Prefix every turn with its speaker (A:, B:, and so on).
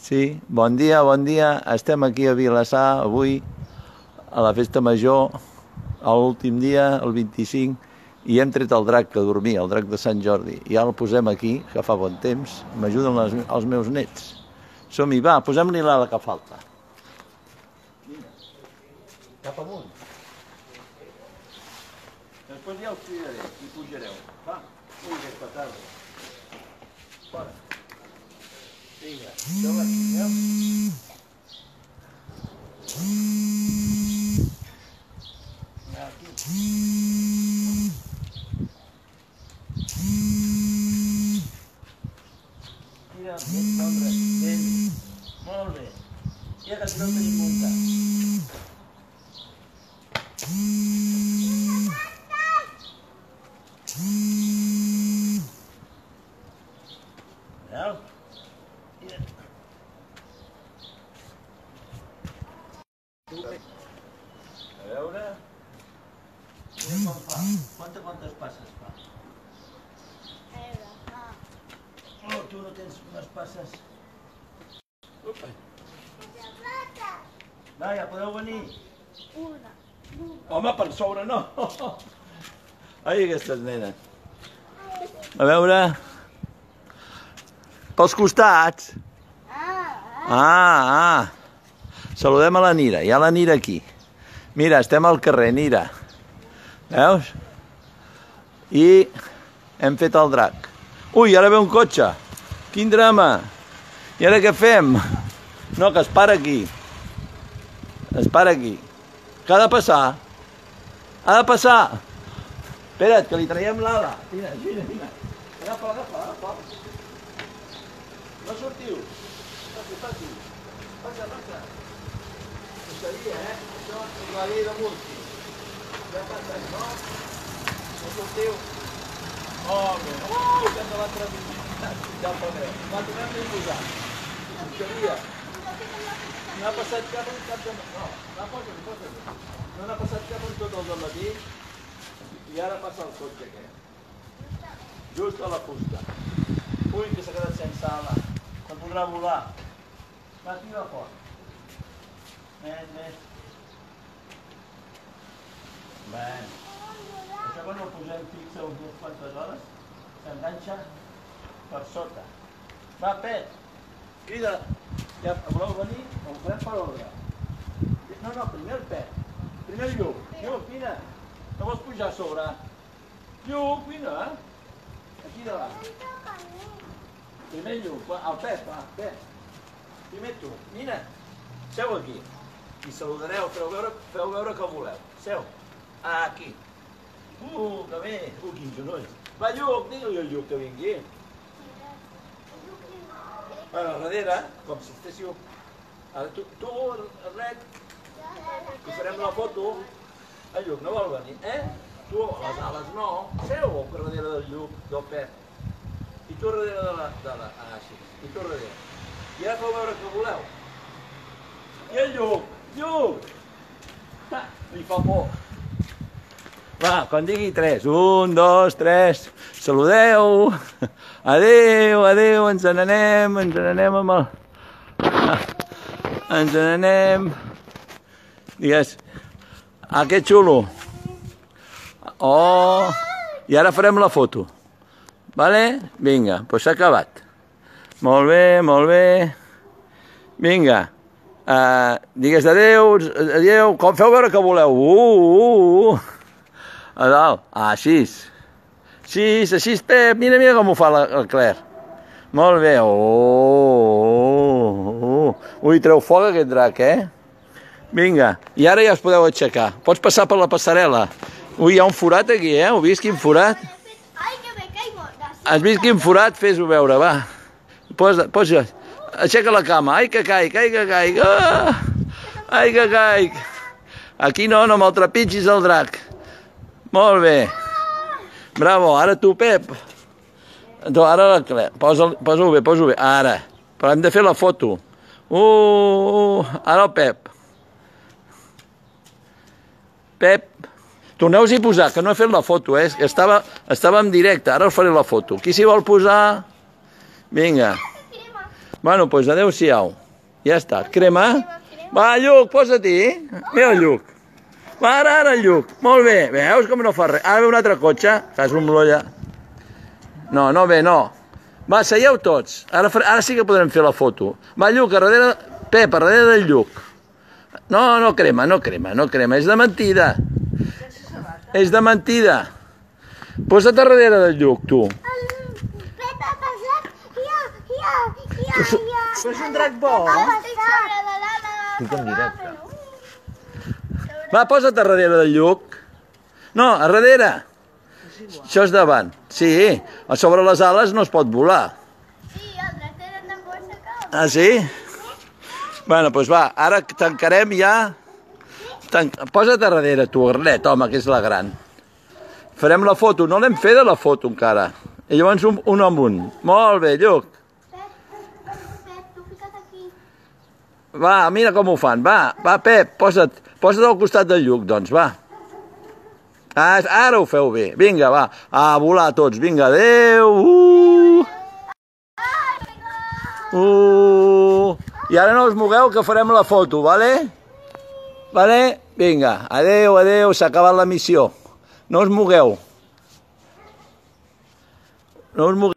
A: Sí, bon dia, bon dia. Estem aquí a Vilassar avui, a la festa major, a l'últim dia, el 25, i hem tret el drac que dormia, el drac de Sant Jordi. I ara el posem aquí, que fa bon temps. M'ajuden els meus nets. Som-hi, va, posem-li l'ala que falta. Vine, cap amunt. Després ja us cridaré i pujareu. Va, ui, que petarda. Fora. Vinga, això va aquí, veus? Mira, ben, molt bé. Ja que si no el tenim muntat. Veus? A veure... Mira com fa. Quantes passes fa? Oh, tu no tens unes passes. Upa. Va, ja podeu venir. Home, per sobre no. Ai, aquestes nenes. A veure... Pels costats. Saludem a la Nira. Hi ha la Nira aquí. Mira, estem al carrer, Nira. Veus? I hem fet el drac. Ui, ara ve un cotxe. Quin drama. I ara què fem? No, que es para aquí. Es para aquí. Que ha de passar? Ha de passar. Espera't, que li traiem l'ala. Mira, mira. Agafa. No sortiu. Passi. Passa. Ho sabia, Això és la llei de Murphy. Ja passa, no? No sortiu. Home, que ens l'ha trepitjat. Ja el pagareu. Va, tornem-li a posar. Ho sabia. No ha passat cap en cap de... No, posa-li. No n'ha passat cap en tot el dematí. I ara passa el cotxe aquest. Just a la fusta. Ui, que s'ha quedat sense ala. No podrà volar. Va, tira fort. Més. Bé. Això quan el posem fixa unes quantes hores, s'enganxa per sota. Va, Pet, crida. Ja voleu venir? O ho farem per ordre? No, primer el Pet. Primer el Lluc. Lluc, vine. No vols pujar a sobre? Lluc, vine. Aquí davant. Primer el Lluc. El Pet, va, Pet. Primer tu. Vine. Seu aquí. I saludareu, feu veure que voleu. Seu. Aquí. Que bé. Quins genolls. Va, Lluc, digue-li al Lluc que vingui. A darrere, com si estéssiu... Ara tu, ret, que farem la foto. El Lluc no vol venir, Tu, les ales no. Seu a darrere del Lluc, del Pep. I tu a darrere de la... Així. I tu a darrere. I ara feu veure que voleu. I el Lluc. Lluc! Li fa por. Va, quan digui 3. 1, 2, 3. Saludeu. Adéu, ens n'anem amb el... Ens n'anem. Digues, que xulo. Oh, i ara farem la foto. Vale? Vinga, doncs s'ha acabat. Molt bé. Vinga. Digues adéu, feu veure que voleu. A dalt, així. Així, Pep, mira com ho fa el Claire. Molt bé, Ui, treu foc aquest drac, Vinga, i ara ja us podeu aixecar. Pots passar per la passarel·la. Ui, hi ha un forat aquí, Heu vist quin forat? Has vist quin forat? Fes-ho veure, va. Posa, aixeca la cama. Ai, que caic. Ai, que caic. Aquí no me'l trepitgis el drac. Molt bé. Bravo, ara tu, Pep. Ara la Claire. Posa-ho bé. Ara. Però hem de fer la foto. Ara el Pep. Torneu-s'hi a posar, que no he fet la foto, estava en directe, ara us faré la foto. Qui s'hi vol posar? Vinga. Bueno, doncs adeu-siau. Ja està. Crema? Va, Lluc, posa-t'hi. Mira el Lluc. Va, ara el Lluc. Molt bé. Veus com no fa res? Ara ve un altre cotxe. Fas un blolla. No, no ve, no. Va, seieu tots. Ara sí que podrem fer la foto. Va, Lluc, a darrere... Pep, a darrere del Lluc. No, no crema, no crema, no crema. És de mentida. És de mentida. Posa't a darrere del Lluc, tu.
B: Pep ha passat. Ja.
A: Però és un drac bo. Estic en directe. Va, posa't a darrere del Lluc. No, a darrere. Això és davant. Sí, a sobre les ales no es pot volar.
B: Sí, el drac té de força cap.
A: Ah, sí? Bueno, doncs va, ara tancarem ja. Posa't a darrere, tu, Arlet, home, que és la gran. Farem la foto. No l'hem fet de la foto encara. I llavors un amb un. Molt bé, Lluc.
B: Pep, tu fica't aquí.
A: Va, mira com ho fan. Va, Pep, posa't al costat del Lluc, doncs, va. Ara ho feu bé. Vinga, va. A volar tots. Vinga, adeu. I ara no us mogueu que farem la foto, vale? Vale? Vinga, adeu, adeu, s'ha acabat la missió. No us mogueu. No us mogueu.